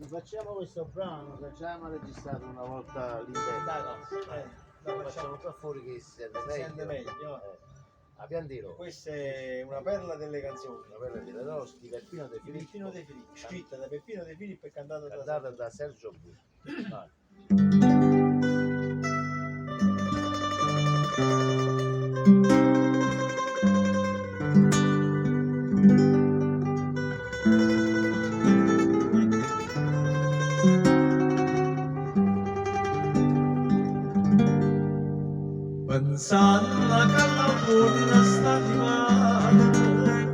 Facciamo questo brano che già abbiamo registrato una volta lì dentro. Dai, no, Lo facciamo qua fuori che si sente si meglio. sente meglio. A Piantino. Questa è una perla delle canzoni. La bella di Redoschi di Peppino De Filippo. Peppino De Filippo, scritta da Peppino De Filippo e cantata Cantata da Sergio Bucci. Vai. Pensando che l'autunno sta arrivando,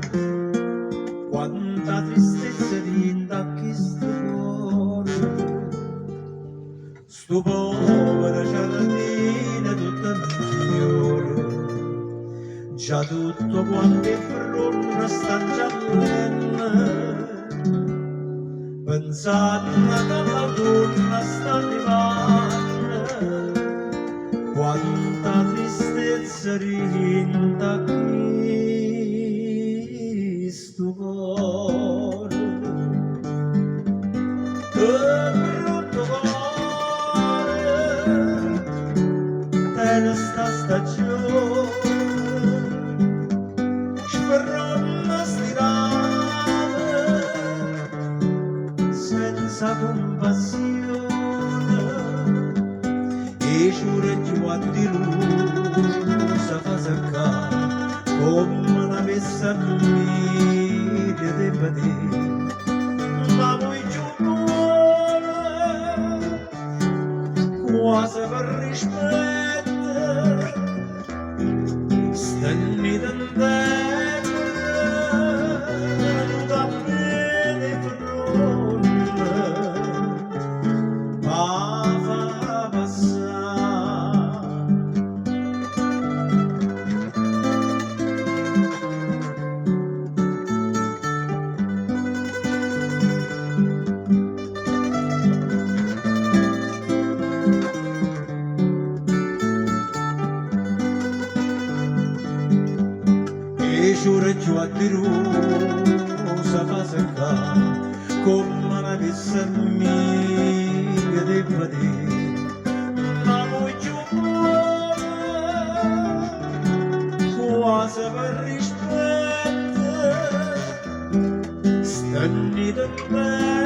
quanta tristezza dinta chi sto cuore, sto povero giardino tutto migliore, già tutto quanto è pronto sta giallendo, pensando che l'autunno sta arrivando, quanta tristezza rinda qui sto cuore, che brutto cuore, te sta stagione, sferronna stirata, senza compassione, e giureggio a di rosa fa seccare come una messa a mille de padere, ma poi giù quasi per rispetto stanni d'andare da me di fronte ma fa passare. E giureggio a di rosa fa seccare come una messa mia di padere, ma poi giù quasi per rispetto stanni da me